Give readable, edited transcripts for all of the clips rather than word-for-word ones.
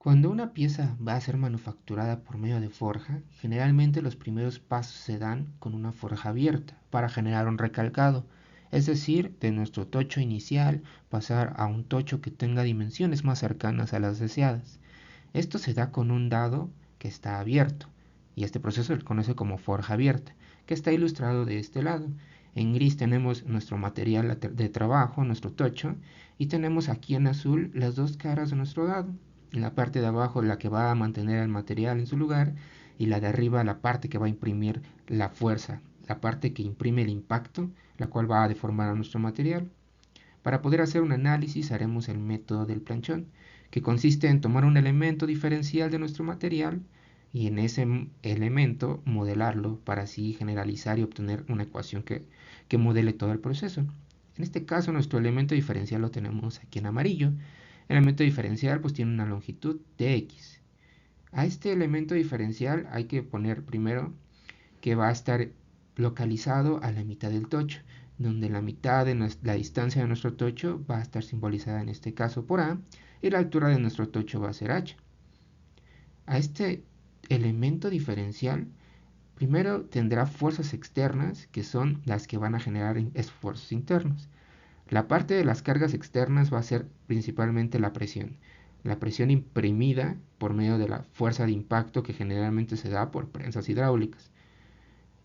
Cuando una pieza va a ser manufacturada por medio de forja, generalmente los primeros pasos se dan con una forja abierta para generar un recalcado, es decir, de nuestro tocho inicial pasar a un tocho que tenga dimensiones más cercanas a las deseadas. Esto se da con un dado que está abierto, y este proceso se conoce como forja abierta, que está ilustrado de este lado. En gris tenemos nuestro material de trabajo, nuestro tocho, y tenemos aquí en azul las dos caras de nuestro dado. En la parte de abajo la que va a mantener el material en su lugar, y la de arriba la parte que va a imprimir la fuerza, la parte que imprime el impacto, la cual va a deformar a nuestro material. Para poder hacer un análisis haremos el método del planchón, que consiste en tomar un elemento diferencial de nuestro material y en ese elemento modelarlo para así generalizar y obtener una ecuación que modele todo el proceso. En este caso nuestro elemento diferencial lo tenemos aquí en amarillo. El elemento diferencial pues tiene una longitud de x. A este elemento diferencial hay que poner primero que va a estar localizado a la mitad del tocho, donde la mitad de la distancia de nuestro tocho va a estar simbolizada en este caso por A y la altura de nuestro tocho va a ser H. A este elemento diferencial primero tendrá fuerzas externas que son las que van a generar esfuerzos internos. La parte de las cargas externas va a ser principalmente la presión imprimida por medio de la fuerza de impacto que generalmente se da por prensas hidráulicas.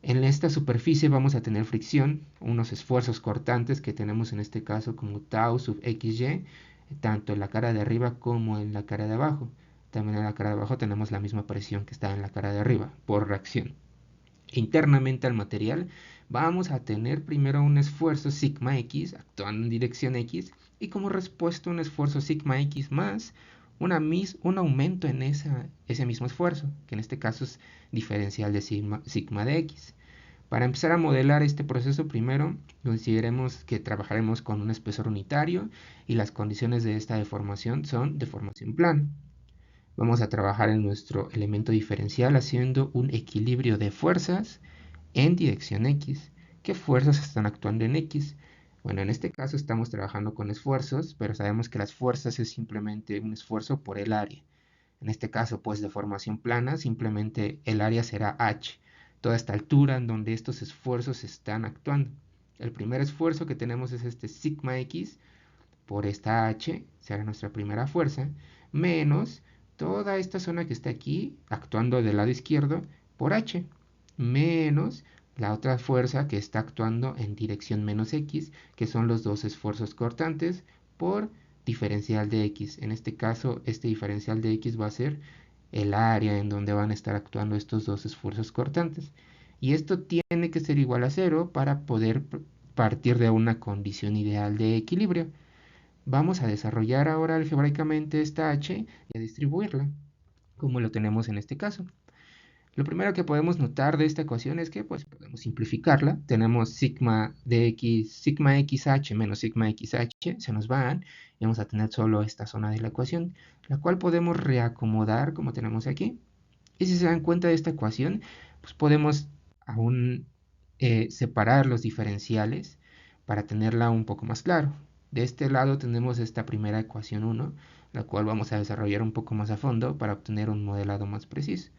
En esta superficie vamos a tener fricción, unos esfuerzos cortantes que tenemos en este caso como tau sub xy, tanto en la cara de arriba como en la cara de abajo. También en la cara de abajo tenemos la misma presión que está en la cara de arriba, por reacción. Internamente al material vamos a tener primero un esfuerzo sigma x actuando en dirección x y como respuesta un esfuerzo sigma x más un aumento en ese mismo esfuerzo, que en este caso es diferencial de sigma de x. Para empezar a modelar este proceso, primero consideremos que trabajaremos con un espesor unitario y las condiciones de esta deformación son deformación plana. Vamos a trabajar en nuestro elemento diferencial haciendo un equilibrio de fuerzas en dirección X. ¿Qué fuerzas están actuando en X? Bueno, en este caso estamos trabajando con esfuerzos, pero sabemos que las fuerzas es simplemente un esfuerzo por el área. En este caso, pues de formación plana, simplemente el área será h, toda esta altura en donde estos esfuerzos están actuando. El primer esfuerzo que tenemos es este sigma x por esta h, será nuestra primera fuerza, menos toda esta zona que está aquí, actuando del lado izquierdo, por h, menos la otra fuerza que está actuando en dirección menos x, que son los dos esfuerzos cortantes, por diferencial de x. En este caso, este diferencial de x va a ser el área en donde van a estar actuando estos dos esfuerzos cortantes. Y esto tiene que ser igual a cero para poder partir de una condición ideal de equilibrio. Vamos a desarrollar ahora algebraicamente esta h y a distribuirla, como lo tenemos en este caso. Lo primero que podemos notar de esta ecuación es que pues podemos simplificarla. Tenemos sigma de x, sigma xh menos sigma xh, se nos van y vamos a tener solo esta zona de la ecuación, la cual podemos reacomodar como tenemos aquí. Y si se dan cuenta de esta ecuación, pues podemos aún separar los diferenciales para tenerla un poco más claro. De este lado tenemos esta primera ecuación 1, la cual vamos a desarrollar un poco más a fondo para obtener un modelado más preciso,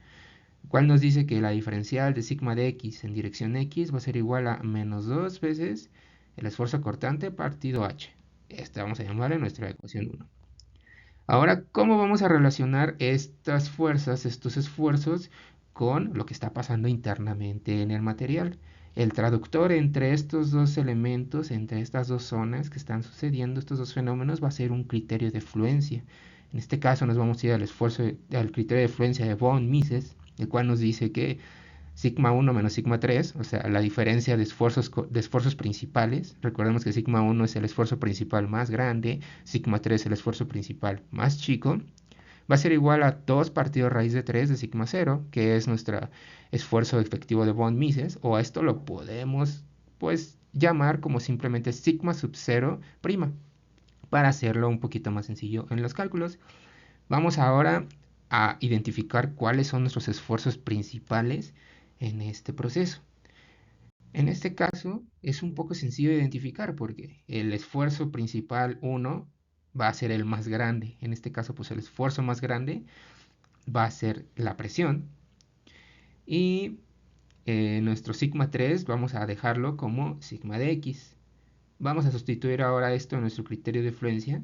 cual nos dice que la diferencial de sigma de x en dirección x va a ser igual a menos 2 veces el esfuerzo cortante partido h. Esta vamos a llamarle nuestra ecuación 1. Ahora, ¿cómo vamos a relacionar estas fuerzas, estos esfuerzos, con lo que está pasando internamente en el material? El traductor entre estos dos elementos, entre estas dos zonas que están sucediendo, estos dos fenómenos, va a ser un criterio de fluencia. En este caso nos vamos a ir al criterio de fluencia de von Mises, el cual nos dice que sigma 1 menos sigma 3, o sea, la diferencia de esfuerzos principales. Recordemos que sigma 1 es el esfuerzo principal más grande, sigma 3 es el esfuerzo principal más chico, va a ser igual a 2 partido raíz de 3 de sigma 0, que es nuestro esfuerzo efectivo de von Mises, o a esto lo podemos pues llamar como simplemente sigma sub 0 prima, para hacerlo un poquito más sencillo en los cálculos. Vamos ahora a identificar cuáles son nuestros esfuerzos principales en este proceso. En este caso es un poco sencillo de identificar porque el esfuerzo principal 1 va a ser el más grande. En este caso, pues el esfuerzo más grande va a ser la presión. Y nuestro sigma 3 vamos a dejarlo como sigma de x. Vamos a sustituir ahora esto en nuestro criterio de fluencia.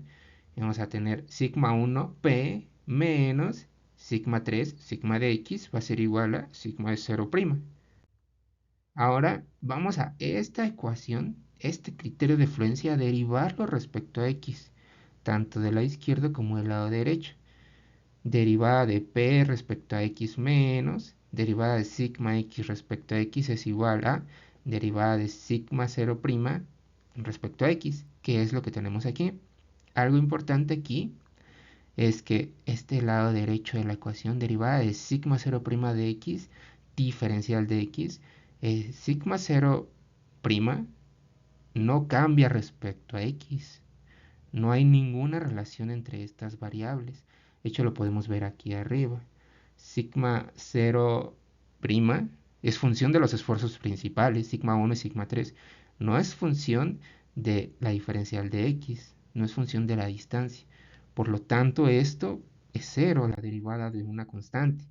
Y vamos a tener sigma 1 P menos sigma 3 sigma de x va a ser igual a sigma de 0'. Ahora vamos a esta ecuación, este criterio de fluencia, a derivarlo respecto a x, tanto del lado izquierdo como del lado derecho. Derivada de p respecto a x menos, derivada de sigma x respecto a x es igual a derivada de sigma 0' respecto a x, que es lo que tenemos aquí. Algo importante aquí es que este lado derecho de la ecuación, derivada de sigma 0' de x, diferencial de x, sigma 0' no cambia respecto a x. No hay ninguna relación entre estas variables. De hecho, lo podemos ver aquí arriba. Sigma 0' es función de los esfuerzos principales, sigma 1 y sigma 3. No es función de la diferencial de x, no es función de la distancia. Por lo tanto, esto es cero, la derivada de una constante.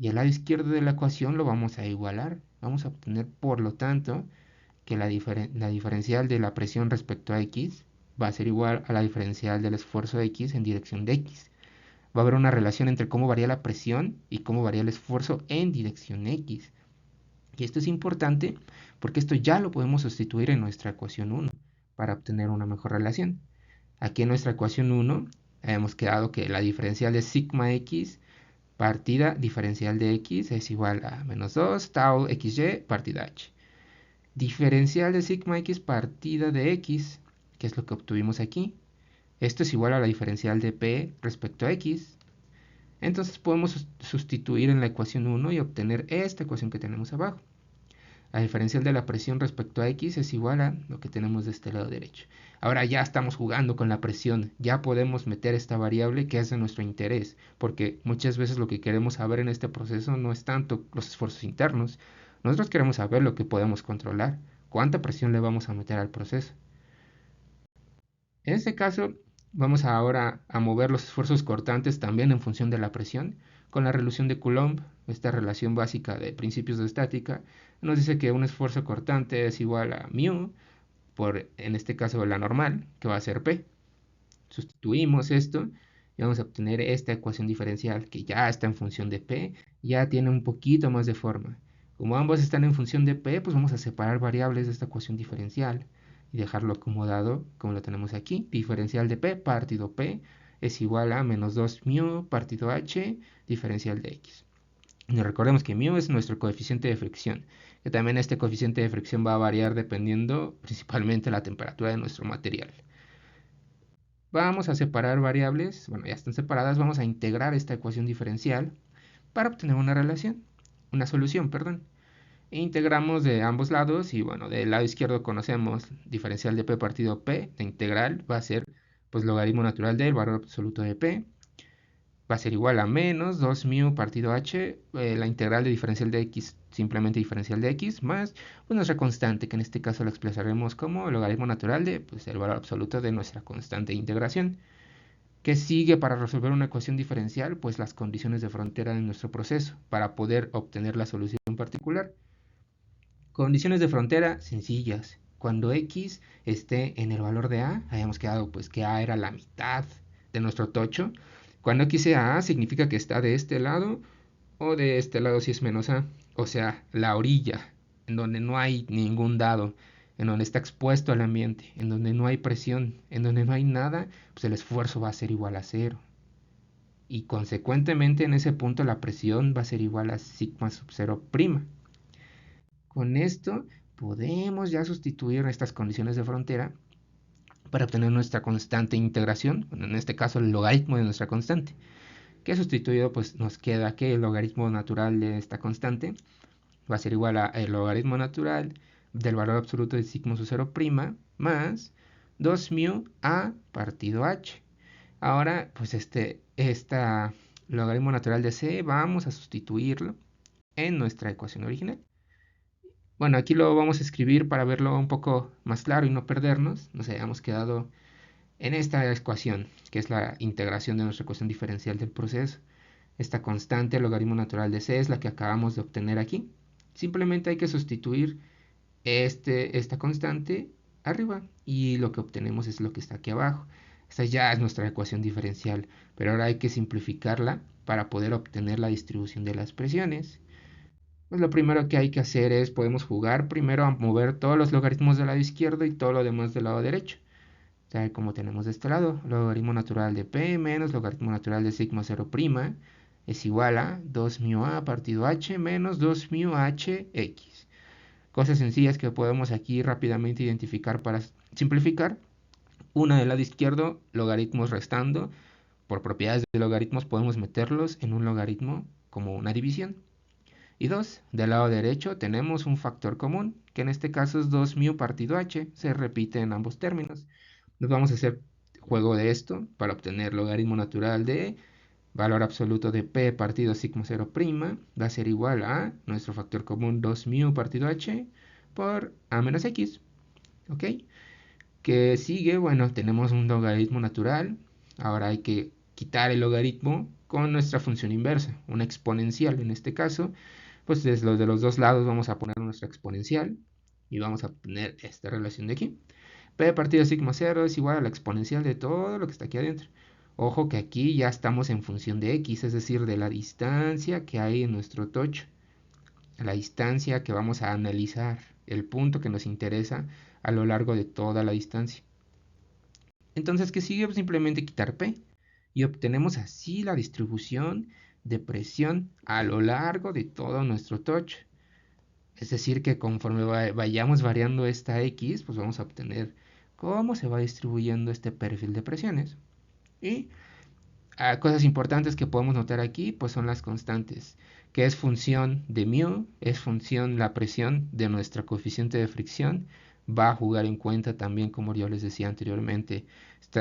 Y el lado izquierdo de la ecuación lo vamos a igualar. Vamos a obtener, por lo tanto, que la diferencial de la presión respecto a x va a ser igual a la diferencial del esfuerzo de x en dirección de x. Va a haber una relación entre cómo varía la presión y cómo varía el esfuerzo en dirección x. Y esto es importante porque esto ya lo podemos sustituir en nuestra ecuación 1 para obtener una mejor relación. Aquí en nuestra ecuación 1 hemos quedado que la diferencial de sigma x partida diferencial de x es igual a menos 2 tau xy partida h. Diferencial de sigma x partida de x, que es lo que obtuvimos aquí. Esto es igual a la diferencial de p respecto a x. Entonces podemos sustituir en la ecuación 1 y obtener esta ecuación que tenemos abajo. La diferencial de la presión respecto a x es igual a lo que tenemos de este lado derecho. Ahora ya estamos jugando con la presión, ya podemos meter esta variable que es de nuestro interés, porque muchas veces lo que queremos saber en este proceso no es tanto los esfuerzos internos, nosotros queremos saber lo que podemos controlar, cuánta presión le vamos a meter al proceso. En este caso, vamos ahora a mover los esfuerzos cortantes también en función de la presión. Con la relación de Coulomb, esta relación básica de principios de estática, nos dice que un esfuerzo cortante es igual a μ por, en este caso, la normal, que va a ser P. Sustituimos esto y vamos a obtener esta ecuación diferencial que ya está en función de P, ya tiene un poquito más de forma. Como ambos están en función de P, pues vamos a separar variables de esta ecuación diferencial y dejarlo acomodado como lo tenemos aquí. Diferencial de P partido P es igual a menos 2 μ partido H diferencial de X. Y recordemos que μ es nuestro coeficiente de fricción, que también este coeficiente de fricción va a variar dependiendo principalmente la temperatura de nuestro material. Vamos a separar variables, bueno, ya están separadas, vamos a integrar esta ecuación diferencial para obtener una relación, una solución, perdón. E integramos de ambos lados y bueno, del lado izquierdo conocemos diferencial de p partido p, de integral va a ser pues logaritmo natural del valor absoluto de p, va a ser igual a menos 2 μ partido h, la integral de diferencial de x, simplemente diferencial de x, más pues, nuestra constante, que en este caso la expresaremos como logaritmo natural de pues, el valor absoluto de nuestra constante de integración. ¿Qué sigue para resolver una ecuación diferencial? Pues las condiciones de frontera en nuestro proceso, para poder obtener la solución particular. Condiciones de frontera sencillas. Cuando x esté en el valor de a, habíamos quedado pues que a era la mitad de nuestro tocho. Cuando x sea a, significa que está de este lado o de este lado si es menos a. O sea, la orilla, en donde no hay ningún dado, en donde está expuesto al ambiente, en donde no hay presión, en donde no hay nada, pues el esfuerzo va a ser igual a cero. Y consecuentemente en ese punto la presión va a ser igual a sigma sub 0'. Con esto podemos ya sustituir estas condiciones de frontera para obtener nuestra constante de integración, bueno, en este caso el logaritmo de nuestra constante, que sustituido pues nos queda que el logaritmo natural de esta constante va a ser igual a el logaritmo natural del valor absoluto de sigma sub 0' más 2 μ a partido h. Ahora pues esta logaritmo natural de c vamos a sustituirlo en nuestra ecuación original. Bueno, aquí lo vamos a escribir para verlo un poco más claro y no perdernos. Nos hayamos quedado En esta ecuación, que es la integración de nuestra ecuación diferencial del proceso, esta constante, el logaritmo natural de c, es la que acabamos de obtener aquí. Simplemente hay que sustituir esta constante arriba y lo que obtenemos es lo que está aquí abajo. Esta ya es nuestra ecuación diferencial, pero ahora hay que simplificarla para poder obtener la distribución de las presiones. Pues lo primero que hay que hacer es, podemos jugar primero a mover todos los logaritmos del lado izquierdo y todo lo demás del lado derecho. O sea, como tenemos de este lado, logaritmo natural de P menos logaritmo natural de sigma 0' es igual a 2 mu a partido h menos 2 mu h x. Cosas sencillas que podemos aquí rápidamente identificar para simplificar. Una del lado izquierdo, logaritmos restando. Por propiedades de logaritmos podemos meterlos en un logaritmo como una división. Y dos, del lado derecho tenemos un factor común, que en este caso es 2 mu partido h, se repite en ambos términos. Nos vamos a hacer juego de esto para obtener logaritmo natural de valor absoluto de p partido sigma 0' va a ser igual a nuestro factor común 2 mu partido h por a menos x. ¿Ok? Que sigue, bueno, tenemos un logaritmo natural. Ahora hay que quitar el logaritmo con nuestra función inversa, una exponencial en este caso. Pues desde los dos lados vamos a poner nuestra exponencial y vamos a obtener esta relación de aquí. P partido sigma 0 es igual a la exponencial de todo lo que está aquí adentro. Ojo que aquí ya estamos en función de x, es decir, de la distancia que hay en nuestro tocho. La distancia que vamos a analizar, el punto que nos interesa a lo largo de toda la distancia. Entonces, ¿qué sigue? Pues simplemente quitar P y obtenemos así la distribución de presión a lo largo de todo nuestro touch. Es decir, que conforme vayamos variando esta X, pues vamos a obtener cómo se va distribuyendo este perfil de presiones. Y cosas importantes que podemos notar aquí, pues son las constantes, que es función de mu, es función la presión de nuestro coeficiente de fricción, va a jugar en cuenta también, como yo les decía anteriormente,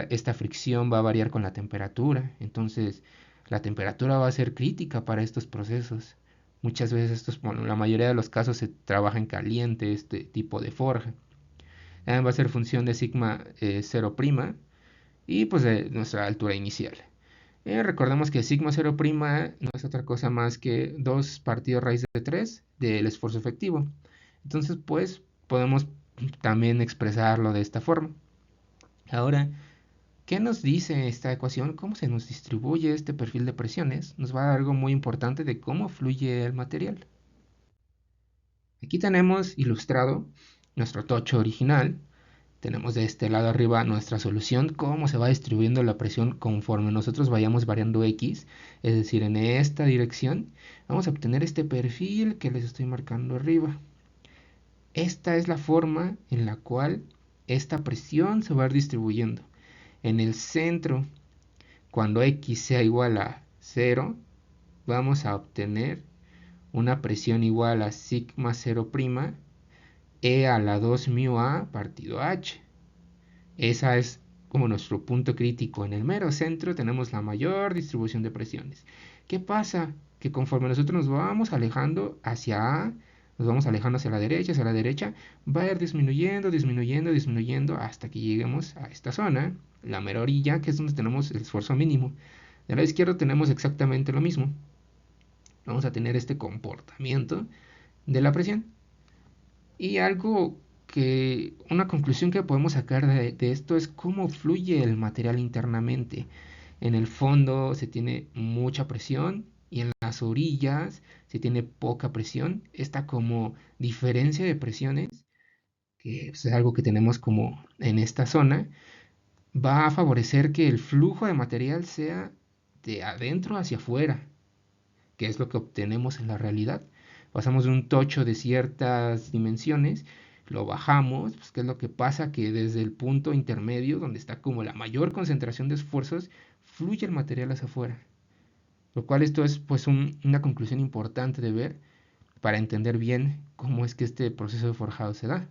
esta fricción va a variar con la temperatura, entonces la temperatura va a ser crítica para estos procesos. Muchas veces bueno, la mayoría de los casos se trabaja en caliente este tipo de forja. Va a ser función de sigma 0' y pues de nuestra altura inicial. Recordemos que sigma 0' no es otra cosa más que 2 partido raíz de 3 del esfuerzo efectivo. Entonces, pues, podemos también expresarlo de esta forma. Ahora, ¿qué nos dice esta ecuación? ¿Cómo se nos distribuye este perfil de presiones? Nos va a dar algo muy importante de cómo fluye el material. Aquí tenemos ilustrado nuestro tocho original. Tenemos de este lado arriba nuestra solución, cómo se va distribuyendo la presión conforme nosotros vayamos variando X, es decir, en esta dirección, vamos a obtener este perfil que les estoy marcando arriba. Esta es la forma en la cual esta presión se va a ir distribuyendo. En el centro, cuando X sea igual a 0, vamos a obtener una presión igual a sigma 0' E a la 2 mu A partido H. Esa es como nuestro punto crítico. En el mero centro tenemos la mayor distribución de presiones. ¿Qué pasa? Que conforme nosotros nos vamos alejando hacia A, nos vamos alejando hacia la derecha, va a ir disminuyendo, disminuyendo, disminuyendo hasta que lleguemos a esta zona, la mera orilla, que es donde tenemos el esfuerzo mínimo. Del lado izquierdo tenemos exactamente lo mismo. Vamos a tener este comportamiento de la presión. Y una conclusión que podemos sacar de esto es cómo fluye el material internamente. En el fondo se tiene mucha presión y en las orillas se tiene poca presión. Esta como diferencia de presiones, que es algo que tenemos como en esta zona, va a favorecer que el flujo de material sea de adentro hacia afuera, que es lo que obtenemos en la realidad. Pasamos de un tocho de ciertas dimensiones, lo bajamos, pues, ¿qué es lo que pasa? Que desde el punto intermedio, donde está como la mayor concentración de esfuerzos, fluye el material hacia afuera. Lo cual esto es pues una conclusión importante de ver para entender bien cómo es que este proceso de forjado se da.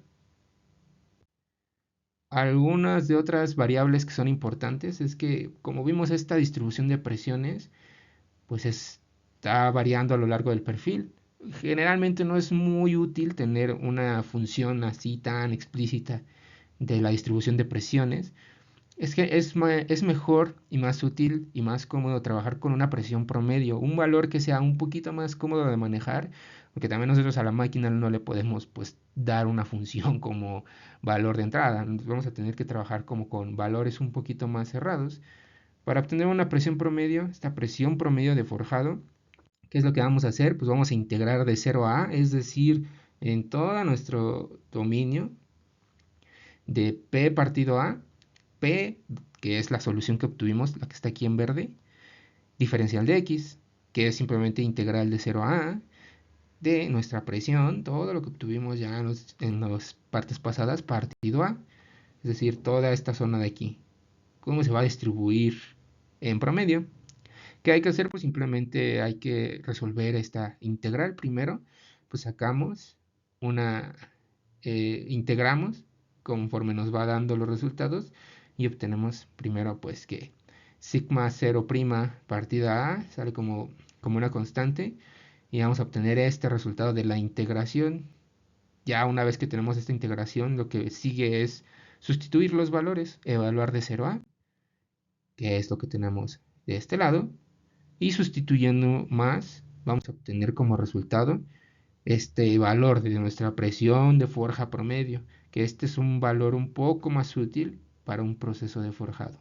Algunas de otras variables que son importantes es que como vimos esta distribución de presiones pues está variando a lo largo del perfil. Generalmente no es muy útil tener una función así tan explícita de la distribución de presiones. Es que es mejor y más útil y más cómodo trabajar con una presión promedio, un valor que sea un poquito más cómodo de manejar, porque también nosotros a la máquina no le podemos pues dar una función como valor de entrada. Vamos a tener que trabajar como con valores un poquito más cerrados para obtener una presión promedio, esta presión promedio de forjado. ¿Qué es lo que vamos a hacer? Pues vamos a integrar de 0 a A, es decir, en todo nuestro dominio de P partido A, P, que es la solución que obtuvimos, la que está aquí en verde, diferencial de X, que es simplemente integral de 0 a A, de nuestra presión, todo lo que obtuvimos ya en las partes pasadas, partido A, es decir, toda esta zona de aquí. ¿Cómo se va a distribuir en promedio? ¿Qué hay que hacer? Pues simplemente hay que resolver esta integral primero, pues sacamos una, integramos conforme nos va dando los resultados y obtenemos primero pues que sigma 0' partida A sale como una constante y vamos a obtener este resultado de la integración. Ya una vez que tenemos esta integración, lo que sigue es sustituir los valores, evaluar de 0 a, que es lo que tenemos de este lado, y sustituyendo más, vamos a obtener como resultado este valor de nuestra presión de forja promedio, que este es un valor un poco más útil para un proceso de forjado.